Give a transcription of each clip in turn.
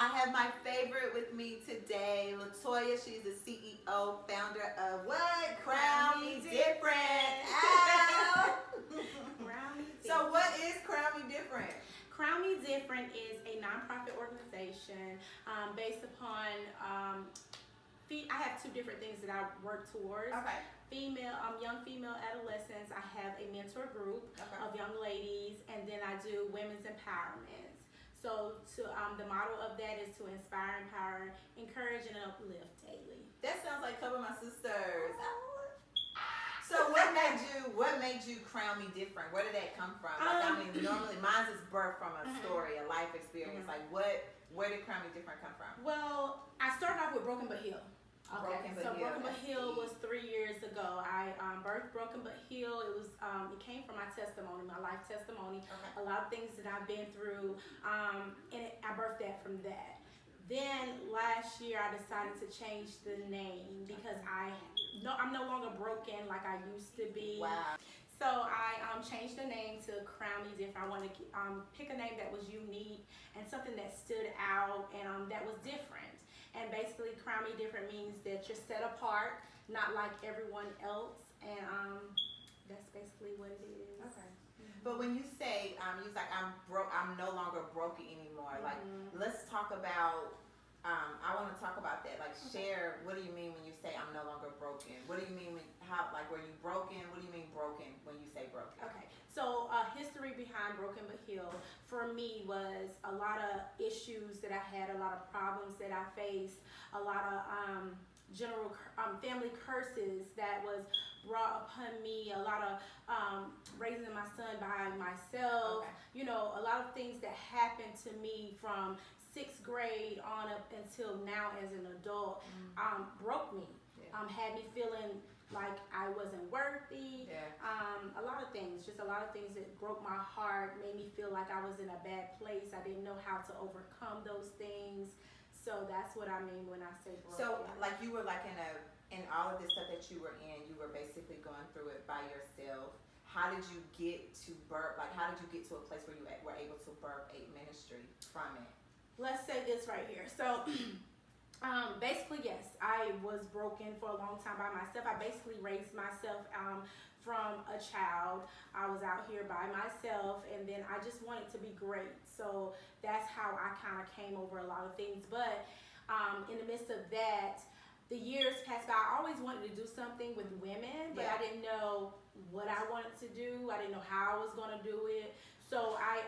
I have my favorite with me today, Latonya. She's the CEO, founder of what? Crown Me Different. Ow! Crown Me Different. So what is Crown Me Different? Crown Me Different is a nonprofit organization based upon, I have two different things that I work towards. Okay. Young female adolescents. I have a mentor group of young ladies, and then I do women's empowerment. So the motto of that is to inspire, empower, encourage, and uplift daily. That sounds like Cover My Sisters. So what made you Crown Me Different? Where did that come from? Normally mine is birthed from a story, a life experience. Like where did Crown Me Different come from? Well, I started off with Broken But Healed. Okay, Broken But Healed was 3 years ago. I birthed Broken But Healed. It came from my testimony, my life testimony. Okay. A lot of things that I've been through, and I birthed that from that. Then last year I decided to change the name because I'm no longer broken like I used to be. Wow. So I changed the name to Crown Me Different. I wanted to pick a name that was unique and something that stood out and that was different. And basically, Crown Me Different means that you're set apart, not like everyone else. And that's basically what it is. Okay. But when you say you was like I'm no longer broken anymore. Like let's talk about. I want to talk about that. Like share. What do you mean when you say I'm no longer broken? What do you mean were you broken? What do you mean broken when you say broken? Okay. So history behind Broken But Healed for me was a lot of issues that I had, a lot of problems that I faced, a lot of general family curses that was brought upon me, a lot of raising my son by myself, a lot of things that happened to me from 6th grade on up until now as an adult broke me, had me feeling like I wasn't worthy, a lot of things that broke my heart, made me feel like I was in a bad place. I didn't know how to overcome those things. So that's what I mean when I say broken. So like you were like in all of this stuff that you were in, you were basically going through it by yourself. How did you get to birth? Like how did you get to a place where you were able to birth a ministry from it? Let's say this right here. So basically, yes, I was broken for a long time by myself. I basically raised myself from a child. I was out here by myself, and then I just wanted to be great. So that's how I kind of came over a lot of things. But in the midst of that, the years passed by. I always wanted to do something with women, but I didn't know what I wanted to do. I didn't know how I was going to do it. So I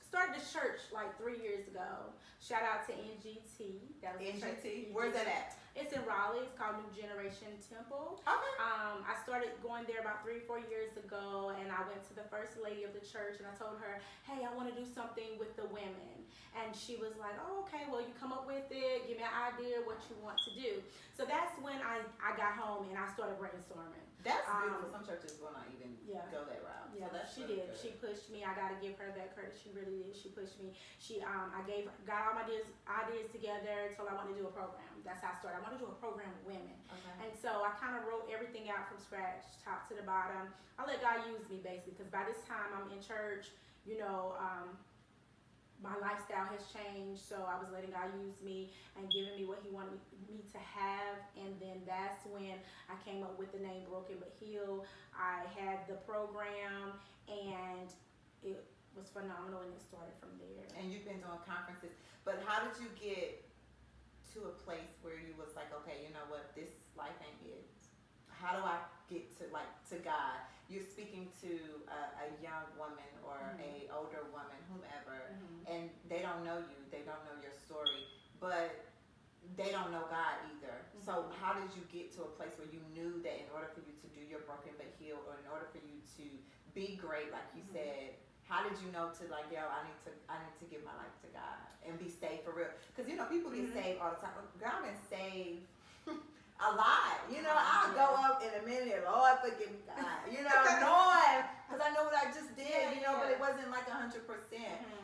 started the church like 3 years ago. Shout out to NGT. That was NGT? Where's that at? It's in Raleigh. It's called New Generation Temple. Okay. I started going there about 3 or 4 years ago, and I went to the first lady of the church, and I told her, hey, I want to do something with the women. And she was like, oh, okay, well, you come up with it. Give me an idea what you want to do. So that's when I got home, and I started brainstorming. That's beautiful. Some churches will not even go that route. Yeah, so that's she really did. Good. She pushed me. I gotta give her that credit. She really did. She pushed me. I got all my ideas together. Told her I wanted to do a program. That's how I started. I wanted to do a program with women. Okay. And so I kind of wrote everything out from scratch, top to the bottom. I let God use me basically, because by this time I'm in church. My lifestyle has changed, so I was letting God use me and giving me what He wanted me to have. And then that's when I came up with the name Broken But Healed. I had the program, and it was phenomenal, and it started from there. And you've been doing conferences, but how did you get to a place where you was like, okay, you know what, this life ain't it. How do I get to God? You're speaking to a young woman or a older woman, whomever, and they don't know you, they don't know your story, but they don't know God either. So how did you get to a place where you knew that in order for you to do your Broken But Healed, or in order for you to be great, like you said, how did you know to like, yo, I need to give my life to God and be saved for real? Because people get saved all the time. Girl, I've been saved a lot. I'll go up in a minute, Lord forgive me, God. Knowing, because I know what I just did, but it wasn't like 100%.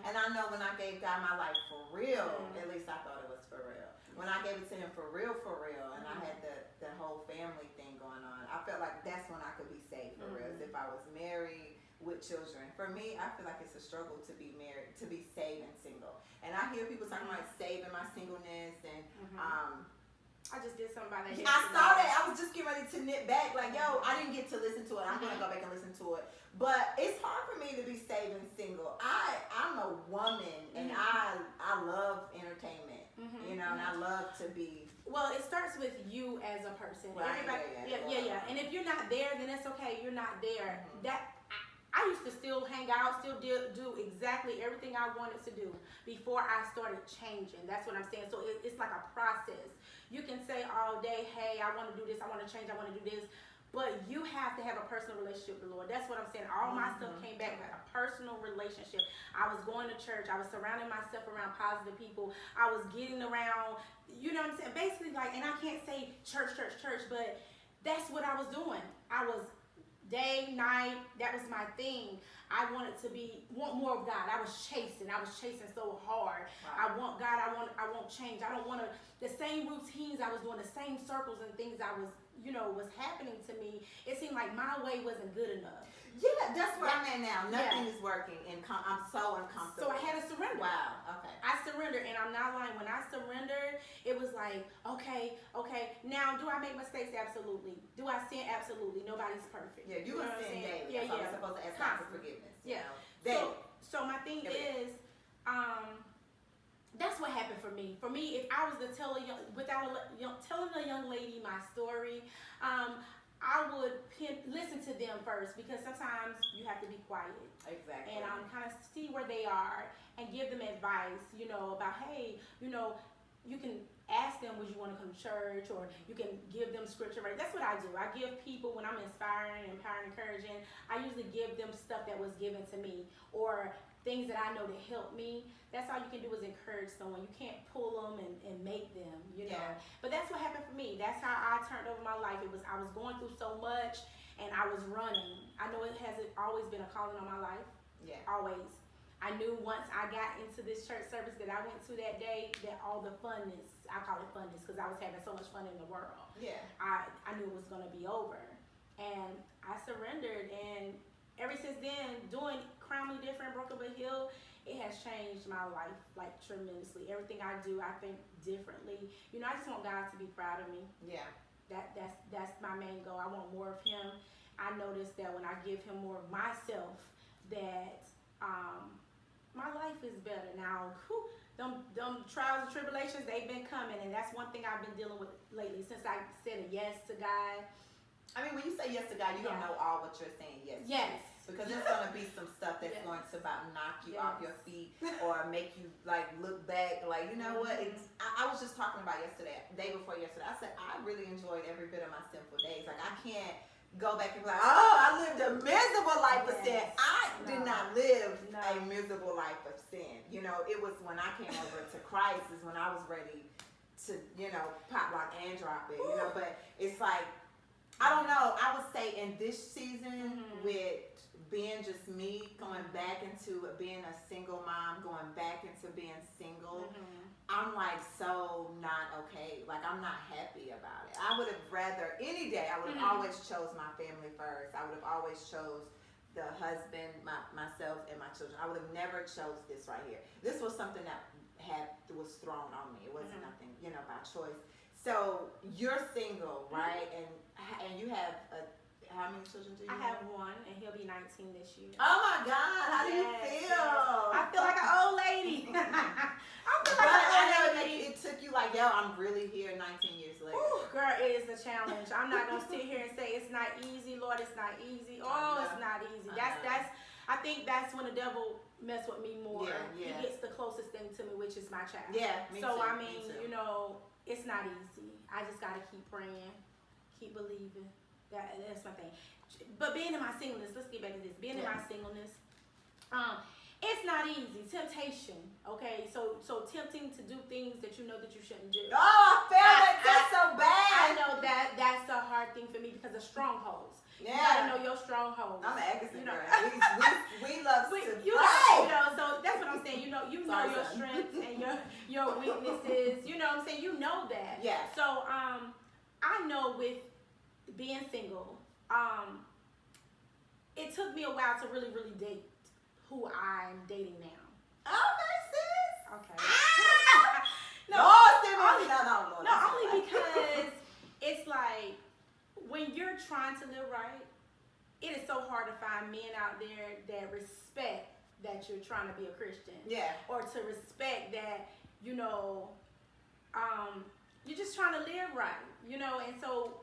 And I know when I gave God my life for real, at least I thought it was for real. When I gave it to Him for real, and I had the whole family thing going on, I felt like that's when I could be saved for real. As if I was married with children. For me, I feel like it's a struggle to be married, to be saved and single. And I hear people talking about saving my singleness and I just did something about that. I saw that. I was just getting ready to knit back. Like, yo, I didn't get to listen to it. I'm gonna go back and listen to it. But it's hard for me to be saving single. I'm a woman and I love entertainment. You know, and I love to be. Well, it starts with you as a person. Right, Everybody, yeah. And if you're not there, then it's okay. You're not there. I used to still hang out, still do exactly everything I wanted to do before I started changing. That's what I'm saying. So it's like a process. You can say all day, hey, I want to do this, I want to change, I want to do this. But you have to have a personal relationship with the Lord. That's what I'm saying. All my stuff came back with a personal relationship. I was going to church. I was surrounding myself around positive people. I was getting around, you know what I'm saying? Basically, like, and I can't say church, but that's what I was doing. I was day, night, that was my thing. I wanted to want more of God. I was chasing so hard. Wow. I want God, I want change. I don't want the same routines I was doing, the same circles and things I was, was happening to me. It seemed like my way wasn't good enough. Yeah, that's where I'm at now. Nothing is working, and I'm so uncomfortable. So I had to surrender. Wow. Okay. I surrendered, and I'm not lying. When I surrendered, it was like, okay. Now, do I make mistakes? Absolutely. Do I sin? Absolutely. Nobody's perfect. Yeah, you're gonna sin daily. Yeah. I'm supposed to ask God for forgiveness. Yeah. Daily. So my thing is, that's what happened for me. For me, if I was to tell telling a young lady my story, I would listen to them first, because sometimes you have to be quiet. Exactly. And kind of see where they are and give them advice, about, hey, you can ask them, would you want to come to church, or you can give them scripture. Right? That's what I do. I give people, when I'm inspiring, empowering, encouraging, I usually give them stuff that was given to me, or things that I know that help me. That's all you can do is encourage someone. You can't pull them and make them, Yeah. But that's what happened for me. That's how I turned over my life. I was going through so much, and I was running. I know it hasn't always been a calling on my life. Yeah. Always. I knew once I got into this church service that I went to that day, that all the funness, I call it funness because I was having so much fun in the world. Yeah. I knew it was going to be over. And I surrendered, and ever since then, doing Crown Me Different, Broken But Healed, it has changed my life, like, tremendously. Everything I do, I think differently. I just want God to be proud of me. Yeah. That's my main goal. I want more of Him. I noticed that when I give Him more of myself, that my life is better now. Them trials and tribulations, they've been coming, and that's one thing I've been dealing with lately since I said a yes to God. I mean, when you say yes to God, you don't know all what you're saying yes to. Yes. Because there's going to be some stuff that's going to about knock you off your feet, or make you, like, look back. Like, you know what? I was just talking about day before yesterday. I said, I really enjoyed every bit of my sinful days. Like, I can't go back and be like, oh, I lived a miserable life of sin. I did not live a miserable life of sin. It was when I came over to Christ is when I was ready to, pop, lock, and drop it. But it's like, I don't know. I would say in this season, with being just me, going back into being a single mom, going back into being single, I'm like so not okay. Like, I'm not happy about it. I would have rather, any day, I would have always chose my family first. I would have always chose the husband, myself, and my children. I would have never chose this right here. This was something that was thrown on me. It wasn't nothing, by choice. So you're single, right? And you have how many children do you have? I have one, and he'll be 19 this year. Oh my God! How do you feel? I feel like an old lady. I know it took you like, yo, I'm really here 19 years later. Ooh, girl, it is a challenge. I'm not gonna sit here and say it's not easy, Lord. It's not easy. Oh, it's not easy. I think that's when the devil mess with me more. Yeah. He gets the closest thing to me, which is my child. Yeah, me too. I mean, it's not easy. I just gotta keep praying, keep believing. That's my thing. But being in my singleness, let's get back to this. Being in my singleness, it's not easy. Temptation, okay? So tempting to do things that you know that you shouldn't do. Oh, I feel that's so bad. I know that's a hard thing for me because of strongholds. Yeah. You gotta know your strongholds. I'm an Eggerson girl. We love to play. So that's what I'm saying. You know your strengths and your weaknesses. You know what I'm saying? You know that. Yeah. So I know with being single, it took me a while to really, really date who I'm dating now. Okay, sis. Okay. so hard to find men out there that respect that you're trying to be a Christian. Yeah. Or to respect that, you know, you're just trying to live right, you know. And so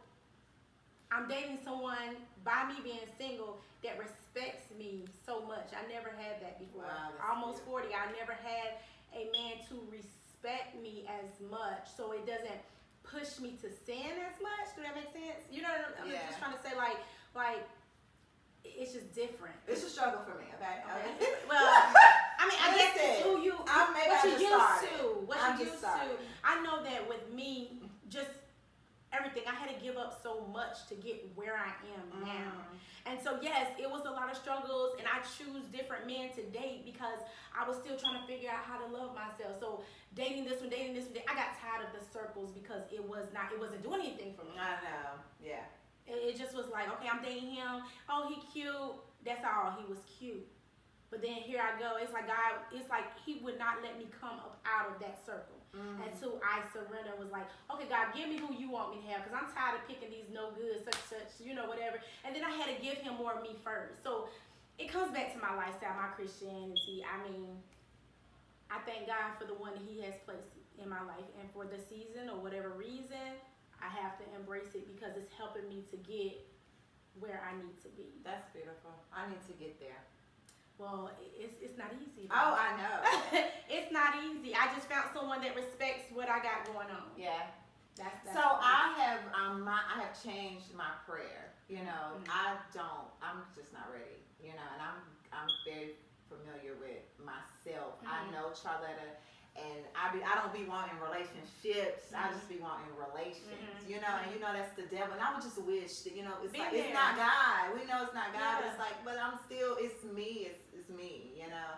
I'm dating someone, by me being single, that respects me so much. I never had that before. Wow, Almost 40, I never had a man to respect me as much, so it doesn't push me to sin as much. Do that make sense? You know what I'm just trying to say? Like it's just different. It's a struggle for me, okay? Well, I mean, I guess it's who you, what you used to. What you used to. I know that with me, just everything, I had to give up so much to get where I am now. And so, yes, it was a lot of struggles, and I choose different men to date because I was still trying to figure out how to love myself. So dating this one, I got tired of the circles because it wasn't doing anything for me. I know, yeah. It just was like, okay, I'm dating him. Oh, he cute. That's all. He was cute. But then here I go. It's like God, it's like he would not let me come up out of that circle. Until I surrender, was like, okay, God, give me who you want me to have, because I'm tired of picking these no good, such, you know, whatever. And then I had to give him more of me first. So it comes back to my lifestyle, my Christianity. I mean, I thank God for the one that he has placed in my life. And for the season or whatever reason, I have to embrace it because it's helping me to get where I need to be. That's beautiful. I need to get there. Well, it's not easy. Though. Oh, I know. It's not easy. I just found someone that respects what I got going on. Yeah. That's so I have changed my prayer. You know, I'm just not ready. You know, and I'm very familiar with myself. I know Charlotta. And I don't be wanting relationships. I just be wanting relations, you know. And you know that's the devil. And I would just wish that, you know, it's like it's not God. We know it's not God. It's like, but I'm still. It's me. It's me. You know.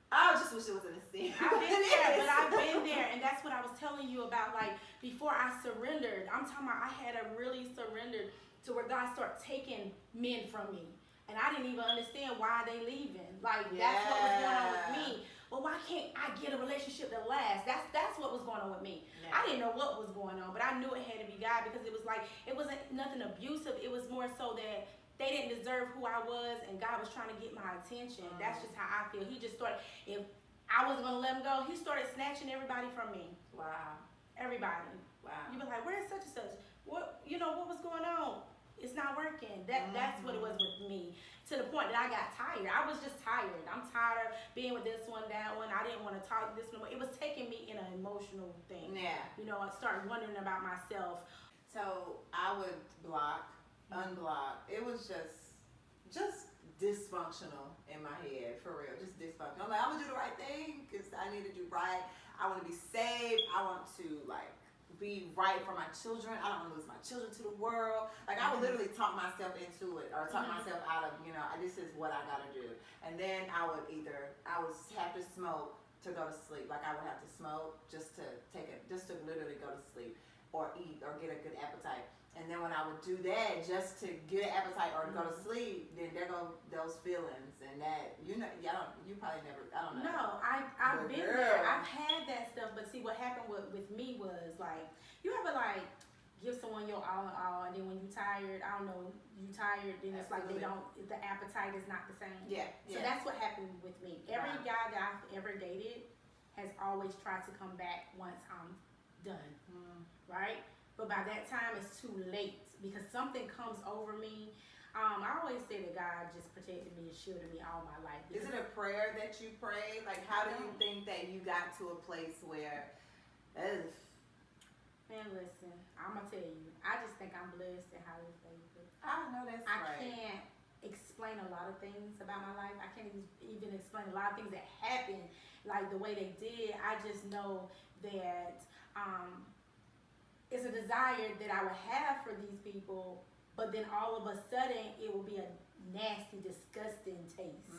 I just wish it was in a scene. I've been there, but I've been there, and that's what I was telling you about. Like before I surrendered, I'm talking about I had to really surrender to where God started taking men from me, and I didn't even understand why they leaving. Like that's what was going on with me. Well, why can't I get a relationship that lasts? That's what was going on with me. Yeah. I didn't know what was going on, but I knew it had to be God because it was like, it wasn't nothing abusive. It was more so that they didn't deserve who I was, and God was trying to get my attention. That's just how I feel. He just started, if I wasn't going to let him go, he started snatching everybody from me. Wow. Everybody. Wow. You be like, where's such and such? What, you know, what was going on? It's not working. That's what it was with me. To the point that I got tired. I was just tired. I'm tired of being with this one, that one. I didn't want to talk to this one. It was taking me in an emotional thing. Yeah. You know, I started wondering about myself. So I would block, unblock. It was just dysfunctional in my head, for real. Just dysfunctional. I'm like, I'm gonna do the right thing because I need to do right. I want to be saved. I want to be right for my children. I don't want to lose my children to the world. Like I would literally talk myself into it or talk myself out of, you know, this is what I gotta do. And then I would have to smoke to go to sleep. Like I would have to smoke just to literally go to sleep or eat or get a good appetite. And then when I would do that just to get an appetite or to go to sleep, then there go those feelings and that, you know, you probably never, I don't know. No, I've been there. I've had that stuff, but see what happened with me was like, you ever like give someone your all in all, and then when you tired, I don't know, you tired, then it's like the appetite is not the same. Yeah. So that's what happened with me. Every guy that I've ever dated has always tried to come back once I'm done, right? But by that time, it's too late because something comes over me. I always say that God just protected me and shielded me all my life. Is it a prayer that you pray? Like, how do you think that you got to a place where, Man, listen, I'm going to tell you, I just think I'm blessed and highly favored. I know that's right. I can't explain a lot of things about my life. I can't even explain a lot of things that happened like the way they did. I just know that it's a desire that I would have for these people, but then all of a sudden it will be a nasty, disgusting taste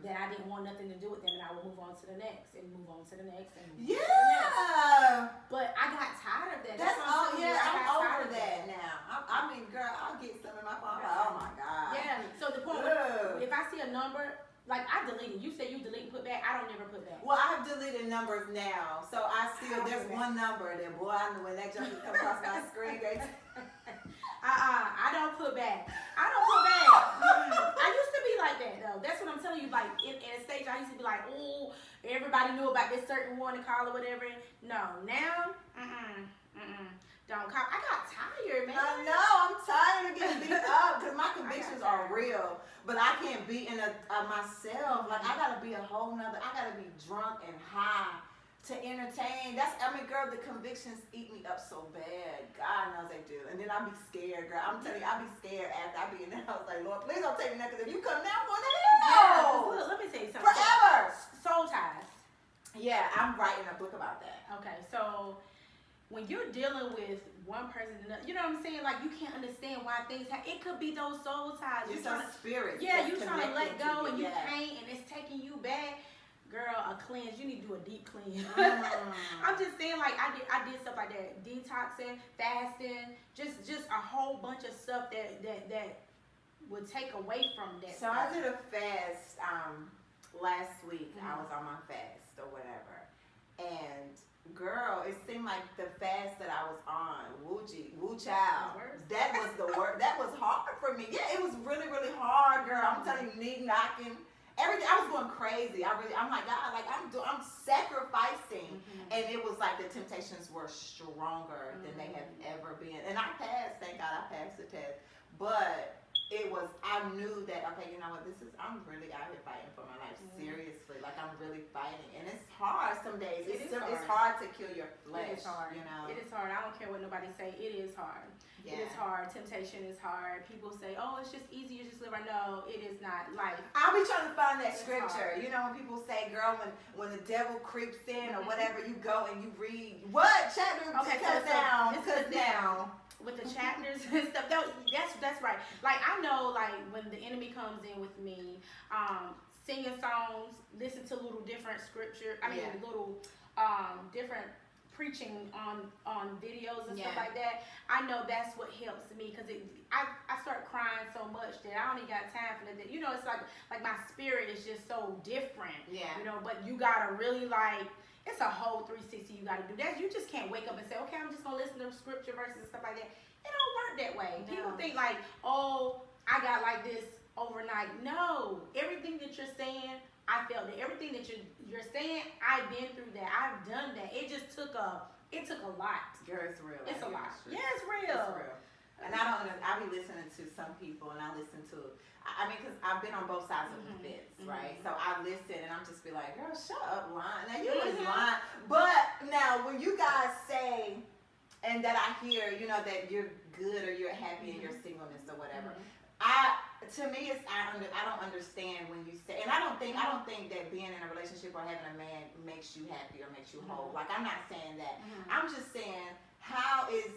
that I didn't want nothing to do with them, and I would move on to the next and move on to the next and move on to the next. But I got tired of that. That's all. Yeah, I'm over that now. I mean, girl, I'll get some in my phone. Oh my God. Yeah. So the point, if I see a number. Like, I deleted. You say you delete and put back. I don't never put back. Well, I've deleted numbers now. So there's one number that, boy, I know when that junk comes across my screen. I don't put back. I don't put back. I like that though. That's what I'm telling you. Like in a stage, I used to be like, oh, everybody knew about this certain one to call or whatever. No, now, don't call. I got tired, man. I know. I'm tired of getting beat up because my convictions are real, but I can't be in myself. Like I gotta be a whole nother. I gotta be drunk and high to entertain. Girl, the convictions eat me up so bad. God knows they do. And then I be scared, girl. I'm telling you, I be scared after I be in the house. Like, Lord, please don't take me now, because if you come now, I'm going to hell. Look, let me tell you something. Forever. Soul ties. Yeah, I'm writing a book about that. Okay, so when you're dealing with one person, you know what I'm saying? Like, you can't understand why things happen. It could be those soul ties. It's a spirit. Yeah, you're trying to let go and you yeah. can't, and it's taking you back. Girl, a cleanse. You need to do a deep cleanse. I'm just saying, like I did stuff like that, detoxing, fasting, just a whole bunch of stuff that would take away from that. So I did a fast last week. I was on my fast or whatever, and girl, it seemed like the fast that I was on, woo child, that was the word. That was hard for me. Yeah, it was really, really hard, girl. I'm telling you, knee knocking. Everything, I was going crazy. I'm like, God, like I'm sacrificing, and it was like the temptations were stronger than they have ever been. And I passed, thank God, I passed the test. But it was, I knew that, okay, you know what, I'm really out here fighting for my life, seriously. Like I'm really fighting, and it's hard some days. It's hard to kill your flesh. It is hard. You know, it is hard. I don't care what nobody say. It is hard. Yeah. It is hard. Temptation is hard. People say, oh, it's just easy. You just live right. No, it is not. Life. I'll be trying to find that scripture. You know, when people say, girl, when the devil creeps in or whatever, you go and you read. What? Chapter? Okay, cut down. With the chapters and stuff. That's right. Like, I know, like, when the enemy comes in with me, singing songs, listen to little different scripture. Little different preaching on videos and stuff like that. I know that's what helps me, because I start crying so much that I don't even got time for that. You know, it's like my spirit is just so different. Yeah. You know, but you gotta really it's a whole 360 you gotta do. That you just can't wake up and say, okay, I'm just gonna listen to scripture verses and stuff like that. It don't work that way. No. People think like, oh, I got like this overnight. No, everything that you're saying, I felt it. Everything that you're saying, I've been through that. I've done that. It just took a lot. Girl, it's real. It's a lot. Yeah, it's real. It's real. And I be listening to some people, and I listen to, because I've been on both sides of the fence, right? So I listen, and I'm just be like, girl, shut up, lying. Now you was lying. But now when you guys say, and that I hear, you know, that you're good or you're happy in your singleness or whatever, to me, I don't understand when you say, and I don't think that being in a relationship or having a man makes you happy or makes you whole. Like, I'm not saying that. I'm just saying, how is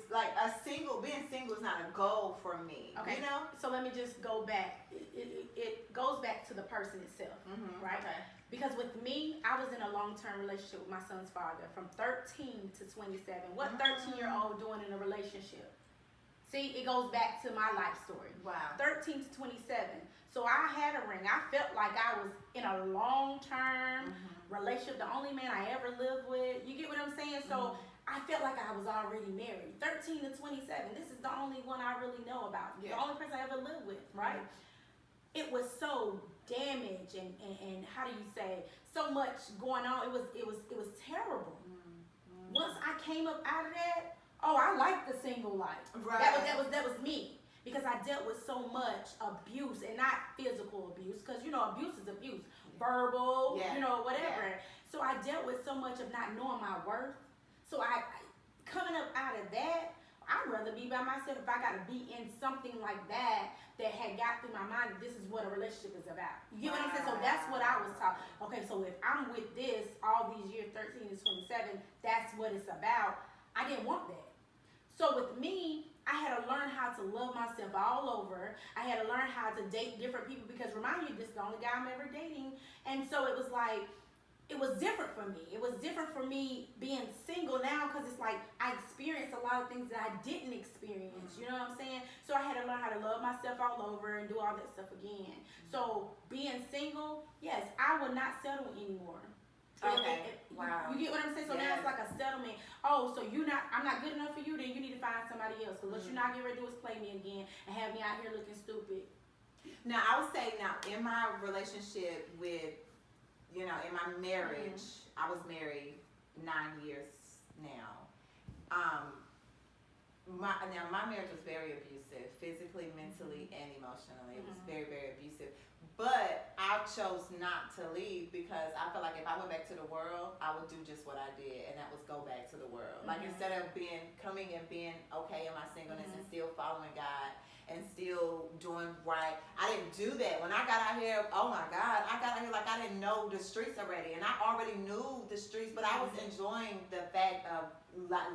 being single is not a goal for me. Okay. You know? So let me just go back. It goes back to the person itself, right? Okay. Because with me, I was in a long-term relationship with my son's father from 13 to 27. What 13-year-old doing in a relationship? See, it goes back to my life story. Wow. 13 to 27. So I had a ring. I felt like I was in a long-term relationship, the only man I ever lived with. You get what I'm saying? So I felt like I was already married. 13 to 27. This is the only one I really know about. Yeah. The only person I ever lived with, right? It was so damaged and how do you say, so much going on. It was terrible. Once I came up out of that, I liked the single life. Right. That was me, because I dealt with so much abuse, and not physical abuse, because you know abuse is abuse, verbal, you know, whatever. Yeah. So I dealt with so much of not knowing my worth. So I coming up out of that, I'd rather be by myself. If I got to be in something like that had got through my mind, that this is what a relationship is about. You get what I'm saying? So that's what I was taught. Okay, so if I'm with this all these years, 13 to 27, that's what it's about. I didn't want that. So with me, I had to learn how to love myself all over. I had to learn how to date different people, because remind you, this is the only guy I'm ever dating. And so it was like, it was different for me. It was different for me being single now, because it's like I experienced a lot of things that I didn't experience. You know what I'm saying? So I had to learn how to love myself all over and do all that stuff again. So being single, yes, I will not settle anymore. Okay. Wow. You get what I'm saying? So now it's like a settlement. Oh, so I'm not good enough for you, then you need to find somebody else. Because what you're not getting ready to do is play me again and have me out here looking stupid. Now, I would say now in my relationship with, in my marriage, I was married 9 years now. My marriage was very abusive, physically, mentally, and emotionally. It was very, very abusive. But I chose not to leave because I felt like if I went back to the world, I would do just what I did, and that was go back to the world. Like instead of coming and being okay in my singleness and still following God and still doing right, I didn't do that. When I got out here, oh my God, I got out here like I didn't know the streets already, and I already knew the streets, but I was enjoying the fact of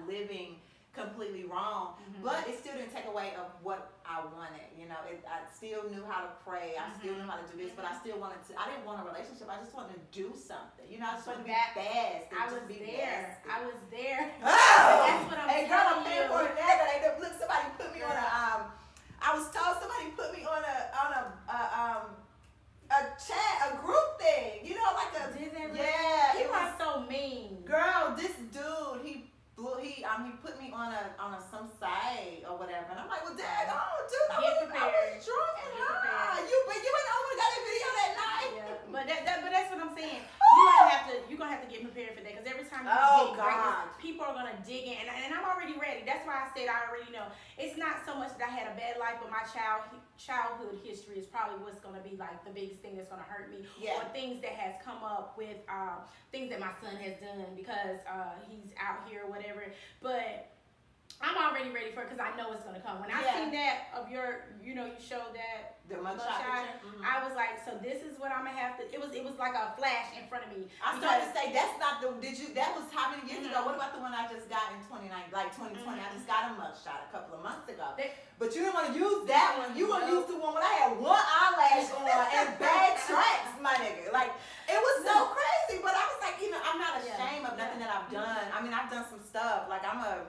living completely wrong, but it still didn't take away of what I wanted. I still knew how to pray. I still knew how to do this, but I still wanted to. I didn't want a relationship. I just wanted to do something. I just wanted to be fast. I was there. Nasty. I was there. Oh, that's what I'm hey, girl, I'm telling paying you. for it now. Look, somebody put me on a. I was told somebody put me on a chat, a group thing. Like a. Did they really? Yeah, You are so mean. Girl, this dude, he put me on some site or whatever, and I'm like, well, Dad, dude, I was drunk and high. You ain't always got that video that night. Yeah, but that's what I'm saying. You're gonna have to get prepared for that because every time you get greatness, people are gonna dig in, and I'm already ready. That's why I said I already know. It's not so much that I had a bad life, but my childhood history is probably what's gonna be like the biggest thing that's gonna hurt me, or things that has come up with things that my son has done because he's out here or whatever. But I'm already ready for it because I know it's gonna come. When I seen that of your, you showed that the mugshot. I was like, so this is what I'm gonna have to. It was like a flash in front of me. I started to say that's not the. That was how many years ago? What about the one I just got in 2020? I just got a mugshot a couple of months ago. But you didn't want to use that one. You want to use the one when I had one eyelash on and bad tracks, my nigga. Like it was so crazy. But I was like, I'm not ashamed of nothing that I've done. I mean, I've done some stuff. Like I'm a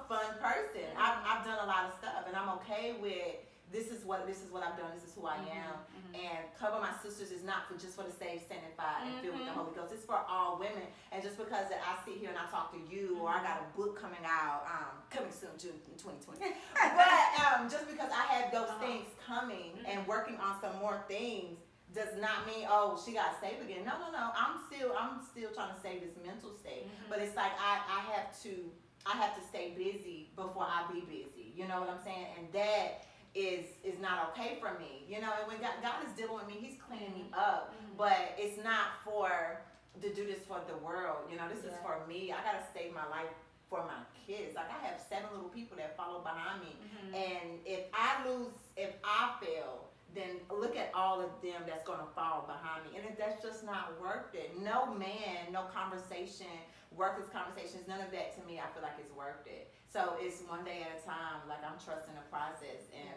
fun person. I've done a lot of stuff, and I'm okay with. This is what I've done. This is who I am. And Cover My Sisters is not just for the saved, sanctified, and filled with the Holy Ghost. It's for all women. And just because that I sit here and I talk to you, or I got a book coming out, coming soon, June 2020. But just because I have those things coming and working on some more things does not mean she got saved again. No. I'm still trying to save this mental state. But it's like I have to stay busy before I be busy. You know what I'm saying? And that is not okay for me, and when God is dealing with me, He's cleaning me up, but it's not to do this for the world, this is for me. I gotta save my life for my kids. Like I have 7 little people that follow behind me, and if I fail, then look at all of them that's gonna fall behind me, and that's just not worth it. No man, no conversation, worthless conversations, none of that to me I feel like is worth it. So it's one day at a time. Like I'm trusting the process, and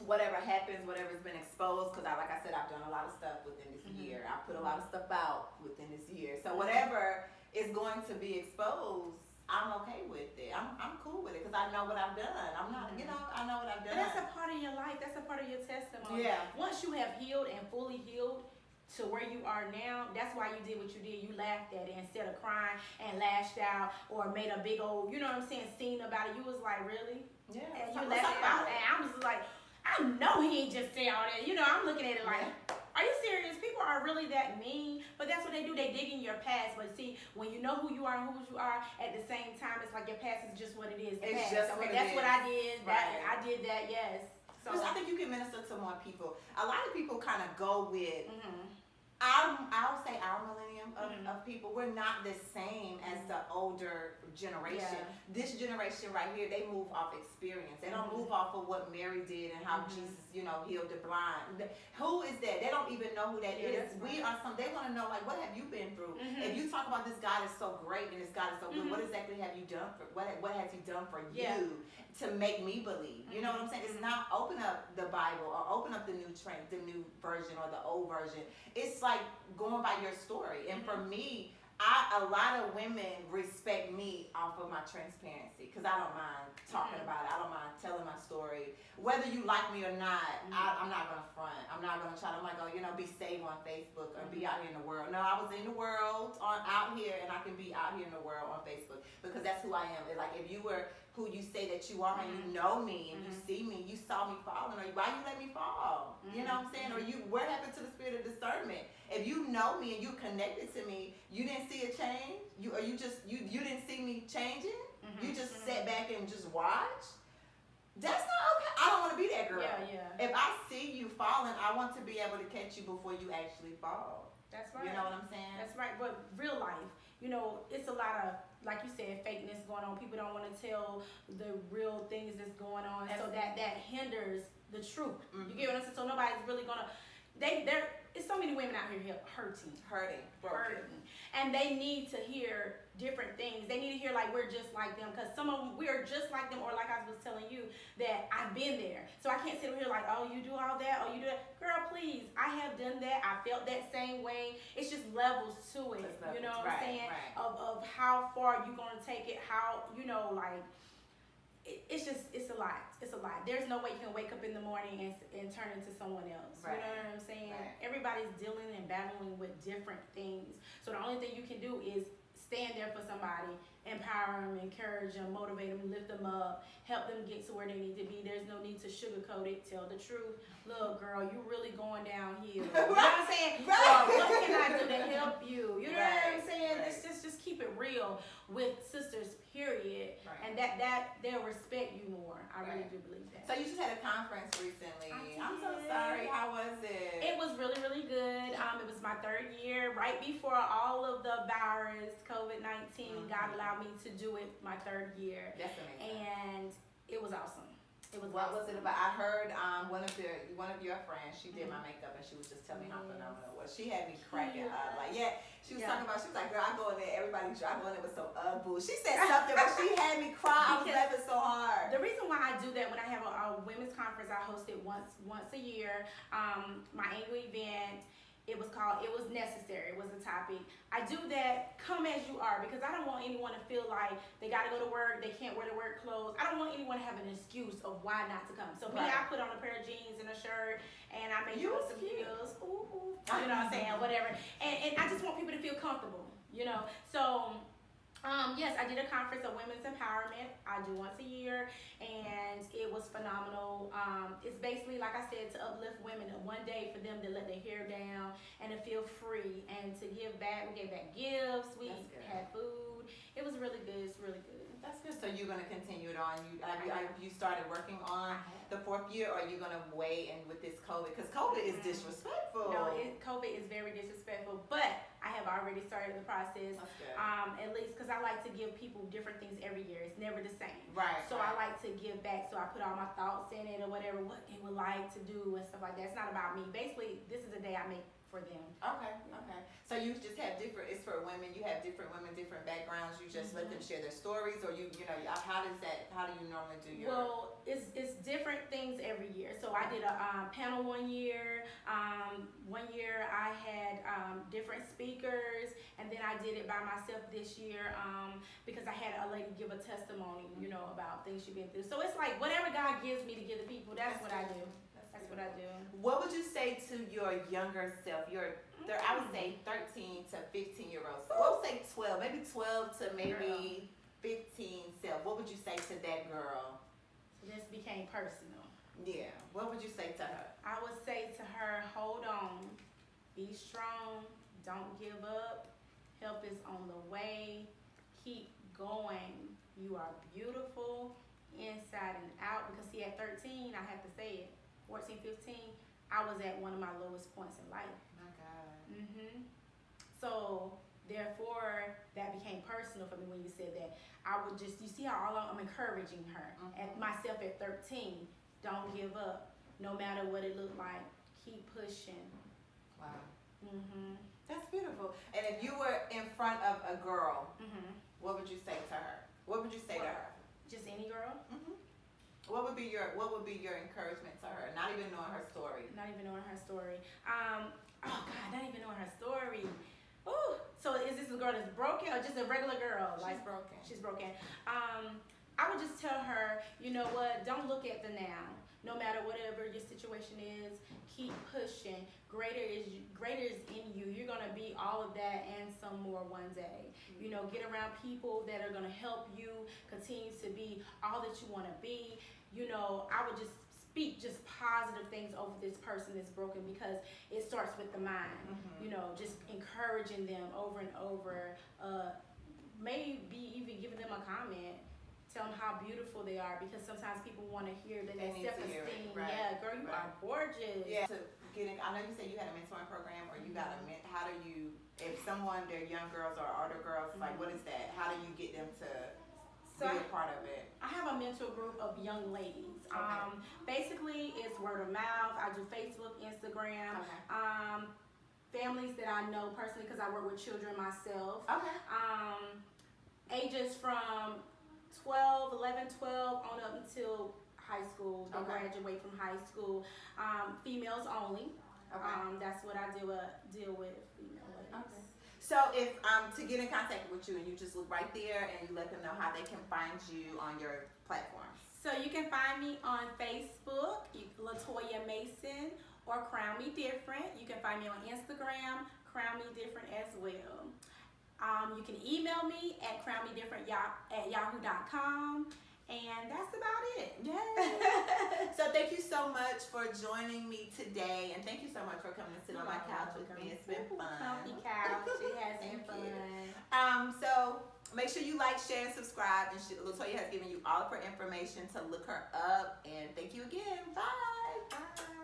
whatever happens, whatever's been exposed, because like I said, I've done a lot of stuff within this year. I put a lot of stuff out within this year. So whatever is going to be exposed, I'm okay with it. I'm cool with it because I know what I've done. I'm not, I know what I've done. But that's a part of your life. That's a part of your testimony. Yeah. Once you have healed and fully healed to where you are now, that's why you did what you did. You laughed at it instead of crying and lashed out or made a big old, scene about it. You was like, really? Yeah. And you laughed out. And I'm just like, I know he ain't just say all that. I'm looking at it like, are you serious? People are really that mean? But that's what they do. They dig in your past. But see, when you know who you are and who you are, at the same time, it's like your past is just what it is. It's just what it that's is. what I did. Right. I did that, yes. So I think you can minister to more people. A lot of people kind of go with, I'll say our millennium of people. We're not the same as the older generation. Yeah. This generation right here, they move off experience. They don't move off of what Mary did and how Jesus, healed the blind. Who is that? They don't even know who that is. We are they want to know, like, what have you been through? If you talk about this God is so great and this God is so good, what exactly have you done for, what has He done for you to make me believe? You know what I'm saying? It's not open up the Bible or open up the new version or the old version. It's like going by your story. And for me, a lot of women respect me off of my transparency because I don't mind talking about it. I don't mind telling my story. Whether you like me or not, I'm not going to front. I'm not going to try to be saved on Facebook or be out here in the world. No, I was in the world out here, and I can be out here in the world on Facebook because that's who I am. Like if you were who you say that you are, and you know me, and you see me, you saw me falling, or why you let me fall? You know what I'm saying? Or what happened to the spirit of discernment? If you know me and you connected to me, you didn't see a change, you didn't see me changing, you just sat back and just watched. That's not okay. I don't want to be that girl. If I see you falling, I want to be able to catch you before you actually fall. That's right. You know what I'm saying? That's right. But real life, it's a lot of, like you said, fakeness going on. People don't want to tell the real things that's going on, so that hinders the truth. You get what I'm saying? So nobody's really gonna. It's so many women out here hurting, and they need to hear different things. They need to hear like we're just like them, because some of them we are just like them, or like I was telling you that I've been there. So I can't sit here like, oh, you do all that, oh, you do that. Girl, please, I have done that. I felt that same way. It's just levels to it. You know what I'm saying? Of how far you gonna take it, how like. It's a lot. It's a lot. There's no way you can wake up in the morning and turn into someone else. You know what I'm saying? Everybody's dealing and battling with different things. So the only thing you can do is stand there for somebody, empower them, encourage them, motivate them, lift them up, help them get to where they need to be. There's no need to sugarcoat it. Tell the truth. Look, girl, you really going downhill. You know what I'm saying? What can I do to help you? You know what I'm saying? Let's just keep it real with sisters, period. And that they'll respect you more. I really do believe that. So you just had a conference recently. I'm so sorry. How was it? It was really, really good. It was my 3rd year, right before all of the virus, COVID-19. God allowed me to do it my 3rd year. That's amazing. And it was awesome. What was it about? I heard one of your friends, she did my makeup, and she was just telling me how phenomenal it was. She had me cracking up. Like, she was talking about, she was like, girl, I go in there, I go in there with some boo. She said something, but she had me cry. I was laughing so hard. The reason why I do that, when I have a women's conference, I host it once a year. My annual event. It was necessary. It was a topic. I do that, come as you are, because I don't want anyone to feel like they got to go to work, they can't wear the work clothes. I don't want anyone to have an excuse of why not to come. So me, I put on a pair of jeans and a shirt, and I make some heels. Ooh. You know what I'm saying? Whatever. And I just want people to feel comfortable, So, yes, I did a conference of women's empowerment. I do once a year, and it was phenomenal. It's basically, like I said, to uplift women one day, for them to let their hair down and to feel free and to give back. We gave back gifts. We had food. It was really good. It's really good. That's good. So you're going to continue it on. You started working on the 4th year, or are you going to wait and with this COVID? Because COVID is disrespectful. No, COVID is very disrespectful, but I have already started the process. That's good. At least because I like to give people different things every year. It's never the same. Right. So I like to give back. So I put all my thoughts in it or whatever, what they would like to do and stuff like that. It's not about me. Basically, this is the day I make for them. Okay. So you just have it's for women. You have different women, different backgrounds. You just let them share their stories, or how do you normally do your? Well, it's different things every year. So I did a panel one year. One year I had different speakers, and then I did it by myself this year because I had a lady give a testimony, about things she'd been through. So it's like whatever God gives me to give to people, that's what I do. That's what I do. What would you say to your younger self? I would say 13 to 15-year-olds. So I would say 12, maybe 12 to maybe 15 self. What would you say to that girl? So this became personal. Yeah. What would you say to her? I would say to her, hold on, be strong, don't give up. Help is on the way. Keep going. You are beautiful inside and out. Because see, at 13, I have to say it. 14, 15, I was at one of my lowest points in life. My God. So therefore, that became personal for me when you said that. I would you see how I'm encouraging her at myself at 13. Don't give up, no matter what it looked like. Keep pushing. Wow. That's beautiful. And if you were in front of a girl, what would you say to her? What would you say to her? Just any girl. What would be your encouragement to her? Not even knowing her story. Not even knowing her story. Oh God, not even knowing her story. Ooh. So is this a girl that's broken or just a regular girl? She's broken. She's broken. I would just tell her, you know what, don't look at the now. No matter whatever your situation is, keep pushing. Greater is in you. You're gonna be all of that and some more one day. You know, get around people that are gonna help you continue to be all that you want to be. You know, I would just speak just positive things over this person that's broken, because it starts with the mind. You know, just encouraging them over and over. Maybe even giving them a comment. Tell them how beautiful they are, because sometimes people want to hear that self-esteem. Right. Yeah, girl, you are gorgeous. Yeah. To get in, I know you said you had a mentoring program, or you got a how do you, if someone, they're young girls or older girls, like what is that? How do you get them to be a part of it? I have a mentor group of young ladies. Okay. Basically, it's word of mouth. I do Facebook, Instagram. Okay. Families that I know personally, because I work with children myself. Okay. Ages from 11, 12 on up until high school. They graduate from high school. Females only. Okay. That's what I deal with, female ladies. Okay. So if to get in contact with you, and you just look right there and you let them know how they can find you on your platforms. So you can find me on Facebook, Latonya Mason, or Crown Me Different. You can find me on Instagram, Crown Me Different as well. You can email me at crownmedifferent@yahoo.com, and that's about it. Yay! So thank you so much for joining me today, and thank you so much for coming to sit on my couch with me. It's been fun. Comfy couch. It has been fun. So make sure you like, share, and subscribe. And Latonya has given you all of her information to look her up. And thank you again. Bye. Bye.